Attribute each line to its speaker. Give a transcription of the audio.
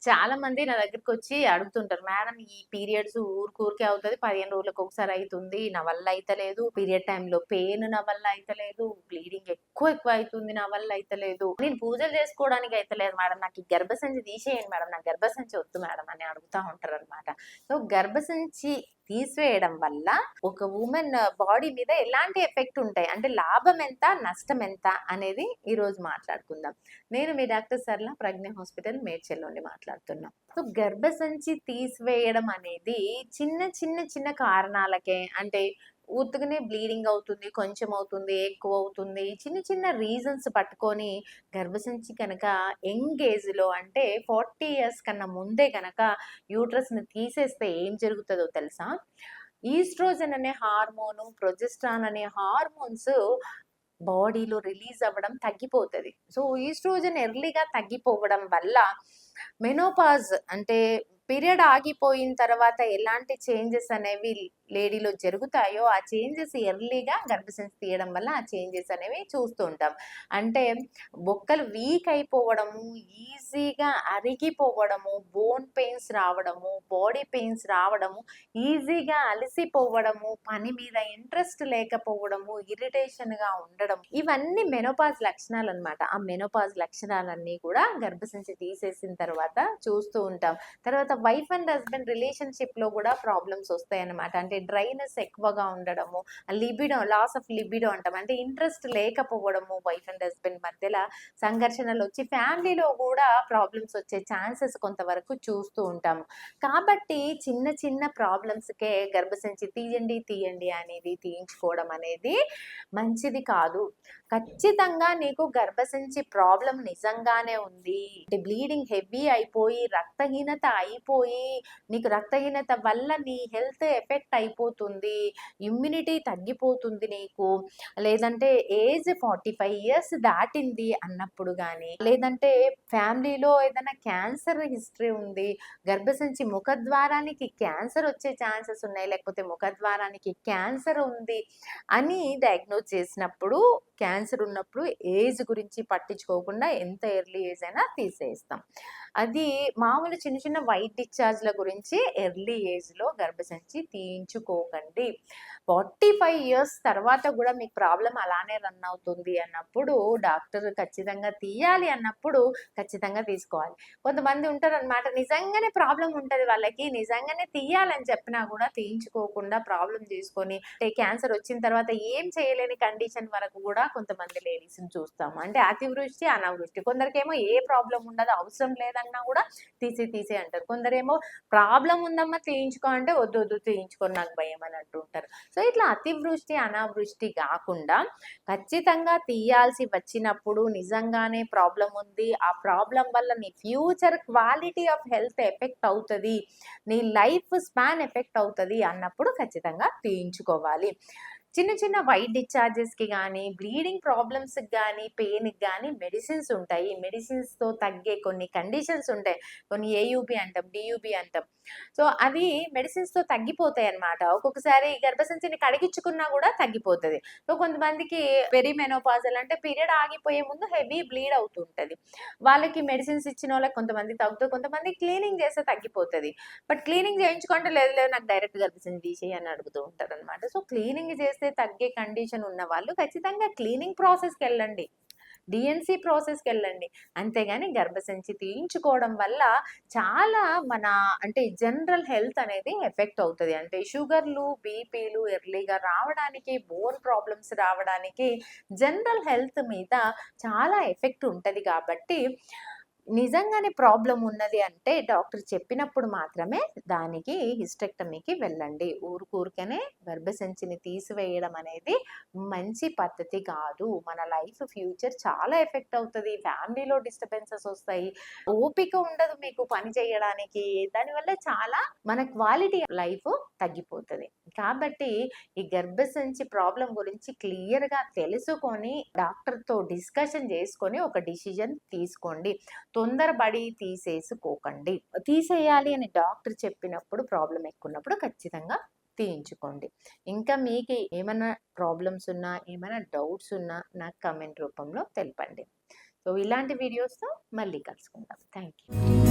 Speaker 1: చాలా మంది నా దగ్గరకొచ్చి అడుగుతుంటారు. మేడం ఈ పీరియడ్స్ ఊరికే అవుతది. 15 రోజులకు ఒకసారి అయితుంది. నా వల్ల అయితలేదు. పీరియడ్ టైమ్‌లో పెయిన్ నా వల్ల అయితలేదు. బ్లీడింగ్ ఎక్కువ అయితుంది. నా వల్ల అయితలేదు. నేను పూజలు చేసుకోవడానికి అయితలేదు మేడం. నాకు ఈ గర్భసంచి తీసేయండి మేడం. నాకు గర్భసంచి వద్దు మేడం అని అడుగుతా ఉంటారనమాట. సో, గర్భసంచి తీసివేయడం వల్ల ఒక వుమెన్ బాడీ మీద ఎలాంటి ఎఫెక్ట్ ఉంటాయి? అంటే లాభం ఎంత? నష్టం ఎంత? అనేది ఈరోజు మాట్లాడుకుందాం. నేను మీ డాక్టర్ సరళ ప్రజ్ఞ హాస్పిటల్ మేడ్చల్ నుండి మాట్లాడుతున్నా. సో, గర్భసంచి తీసివేయడం అనేది చిన్న కారణాలకే అంటే ఉత్తుగానే బ్లీడింగ్ అవుతుంది, కొంచెం అవుతుంది, ఎక్కువ అవుతుంది. చిన్న రీజన్స్ పట్టుకొని గర్భసంచి కనుక యంగ్ ఏజ్‌లో అంటే 40 ఇయర్స్ కన్నా ముందే గనక యూట్రస్‌ని తీసేస్తే ఏం జరుగుతదో తెలుసా? ఈస్ట్రోజన్ అనే హార్మోను, ప్రొజెస్ట్రాన్ అనే హార్మోన్స్ బాడీలో రిలీజ్ అవ్వడం తగ్గిపోతది. సో, ఈస్ట్రోజన్ ఎర్లీగా తగ్గిపోవడం వల్ల మెనోపాజ్ అంటే పీరియడ్ ఆగిపోయిన తర్వాత ఎలాంటి చేంజెస్ అనేవి లేడీలో జరుగుతాయో, ఆ చేంజెస్ ఎర్లీగా గర్భసంచి తీయడం వల్ల ఆ చేంజెస్ అనేవి చూస్తూ ఉంటాం. అంటే బొక్కలు వీక్ అయిపోవడము, ఈజీగా అరిగిపోవడము, బోన్ పెయిన్స్ రావడము, బాడీ పెయిన్స్ రావడము, ఈజీగా అలసిపోవడము, పని మీద ఇంట్రెస్ట్ లేకపోవడము, ఇరిటేషన్‌గా ఉండడం. ఇవన్నీ మెనోపాజ్ లక్షణాలనమాట. ఆ మెనోపాజ్ లక్షణాలన్నీ కూడా గర్భసంచి తీసేసిన తర్వాత చూస్తూ ఉంటాం. తర్వాత వైఫ్ అండ్ హస్బెండ్ రిలేషన్‌షిప్‌లో కూడా ప్రాబ్లమ్స్ వస్తాయన్నమాట. అంటే డ్రైనెస్ ఎక్కువగా ఉండడము, లాస్ ఆఫ్ లిబిడో అంటాం. అంటే ఇంట్రెస్ట్ లేకపోవడము వైఫ్ అండ్ హస్బెండ్ మధ్యల సంఘర్షణలొచ్చి ఫ్యామిలీలో కూడా ప్రాబ్లమ్స్ వచ్చే ఛాన్సెస్ కొంతవరకు చూస్తూ ఉంటాము. కాబట్టి చిన్న ప్రాబ్లమ్స్‌కే గర్భసంచి తీయండి అనేది తీయించుకోవడం అనేది మంచిది కాదు. ఖచ్చితంగా నీకు గర్భసంచి ప్రాబ్లమ్ నిజంగానే ఉంది. అంటే బ్లీడింగ్ హెవీ అయిపోయి, రక్తహీనత అయిపోయి, నీకు రక్తహీనత వల్ల నీ హెల్త్ ఎఫెక్ట్ అయిపోతుంది. ఇమ్యూనిటీ తగ్గిపోతుంది నీకు. లేదంటే ఏజ్ 45 ఇయర్స్ దాటింది అన్నప్పుడు గానీ, లేదంటే ఫ్యామిలీలో ఏదైనా క్యాన్సర్ హిస్టరీ ఉంది. గర్భసంచి ముఖద్వారానికి క్యాన్సర్ వచ్చే ఛాన్సెస్ ఉన్నాయి. లేకపోతే ముఖద్వారానికి క్యాన్సర్ ఉంది అని డయాగ్నోజ్ చేసినప్పుడు, క్యాన్సర్ ఉన్నప్పుడు ఏజ్ గురించి పట్టించుకోకుండా ఎంత ఎర్లీ ఏజ్ అయినా తీసేస్తాం. అది మామూలు చిన్న వైట్ డిశ్చార్జ్‌ల గురించి ఎర్లీ ఏజ్‌లో గర్భసంచి తీయించుకోకండి. 45 ఇయర్స్ తర్వాత గూడా మీకు ప్రాబ్లమ్ అలానే రన్ అవుతుంది అన్నప్పుడు డాక్టర్ ఖచ్చితంగా తీయాలి అన్నప్పుడు ఖచ్చితంగా తీసుకోవాలి. కొంతమంది ఉంటారనమాట నిజంగానే ప్రాబ్లమ్ ఉంటది వాళ్ళకి. నిజంగానే తీయాలని చెప్పినా గూడా తీయించుకోకుండా ప్రాబ్లమ్ చేసుకొని క్యాన్సర్ వచ్చిన తర్వాత ఏం చేయలేని కండిషన్ వరకు గూడా కొంతమంది లేడీస్‌ని చూస్తాము. అంటే అతివృష్టి, అనావృష్టి. కొందరికేమో ఏ ప్రాబ్లమ్ ఉండదు, అవసరం లేదన్నా గూడా తీసేయి అంటారు. కొందరేమో ప్రాబ్లమ్ ఉందమ్మా తీయించుకో అంటే వద్దు తీయించుకోను నాకు భయం అని అంటుంటారు. సో, ఇట్లా అతివృష్టి, అనావృష్టి గాకుండా ఖచ్చితంగా తీయాల్సి వచ్చినప్పుడు నిజంగానే ప్రాబ్లమ్ ఉంది. ఆ ప్రాబ్లమ్ వల్ల నీ future quality of health effect అవుతది. నీ లైఫ్ స్పాన్ ఎఫెక్ట్ అవుతది అన్నప్పుడు ఖచ్చితంగా తీయించుకోవాలి. చిన్న వైట్ డిశ్చార్జెస్‌కి గానీ, బ్లీడింగ్ ప్రాబ్లమ్స్‌కి గానీ, పెయిన్‌కి గానీ మెడిసిన్స్ ఉంటాయి. మెడిసిన్స్‌తో తగ్గే కొన్ని కండిషన్స్ ఉంటాయి. కొన్ని ఏయూబీ అంటాం, డీయూబీ అంటాం. సో, అవి మెడిసిన్స్‌తో తగ్గిపోతాయన్నమాట. ఒక్కొక్కసారి గర్భసంచిని కడిగించుకున్నా గూడా తగ్గిపోతది. సో, కొంతమందికి పెరిమెనోపాజల్ అంటే పీరియడ్ ఆగిపోయే ముందు హెవీ బ్లీడ్ అవుతుంటది. వాళ్ళకి మెడిసిన్స్ ఇచ్చినోళ్ళకి కొంతమందికి తగ్గుతది. కొంతమంది క్లీనింగ్ చేస్తే తగ్గిపోతది. బట్ క్లీనింగ్ చేయించుకుంటే లేదు నాకు డైరెక్ట్ గర్భసంచి తీసేయి అని అడుగుతూ ఉంటారనమాట. సో, క్లీనింగ్ చేస్తే తగ్గే కండిషన్ ఉన్న వాళ్ళు ఖచ్చితంగా క్లీనింగ్ ప్రాసెస్‌కెళ్ళండి. డీఎన్సీ ప్రాసెస్‌కెళ్ళండి. అంతేగాని గర్భసంచి తీయించుకోవడం వల్ల చాలా మన అంటే జనరల్ హెల్త్ అనేది ఎఫెక్ట్ అవుతది. అంటే షుగర్‌లు, బీపీలు ఎర్లీగా రావడానికి, బోన్ ప్రాబ్లమ్స్ రావడానికి జనరల్ హెల్త్ మీద చాలా ఎఫెక్ట్ ఉంటది కాబట్టి నిజంగానే ప్రాబ్లమ్ ఉన్నది అంటే డాక్టర్ చెప్పినప్పుడు మాత్రమే దానికి హిస్టెక్టమీకి వెళ్ళండి. ఊరికనే గర్భసంచిని తీసివేయడం అనేది మంచి పద్ధతి కాదు. మన లైఫ్ ఫ్యూచర్ చాలా ఎఫెక్ట్ అవుతది. ఫ్యామిలీలో డిస్టర్బెన్సెస్ వస్తాయి. ఓపిక ఉండదు మీకు పని చేయడానికి. దానివల్ల చాలా మన క్వాలిటీ లైఫ్ తగ్గిపోతది. కాబట్టి ఈ గర్భసంచి ప్రాబ్లమ్ గురించి క్లియర్‌గా తెలుసుకొని డాక్టర్‌తో డిస్కషన్ చేసుకొని ఒక డిసిజన్ తీసుకోండి. తొందరపడి తీసేసుకోకండి. తీసేయాలి అని డాక్టర్ చెప్పినప్పుడు ప్రాబ్లమ్ ఎక్కువున్నప్పుడు ఖచ్చితంగా తీయించుకోండి. ఇంకా మీకు ఏమన్నా ప్రాబ్లమ్స్ ఉన్నా, ఏమైనా డౌట్స్ ఉన్నా నాకు కామెంట్ రూపంలో తెలపండి. సో, ఇలాంటి వీడియోస్‌తో మళ్ళీ కలుసుకుందాం. Thank you.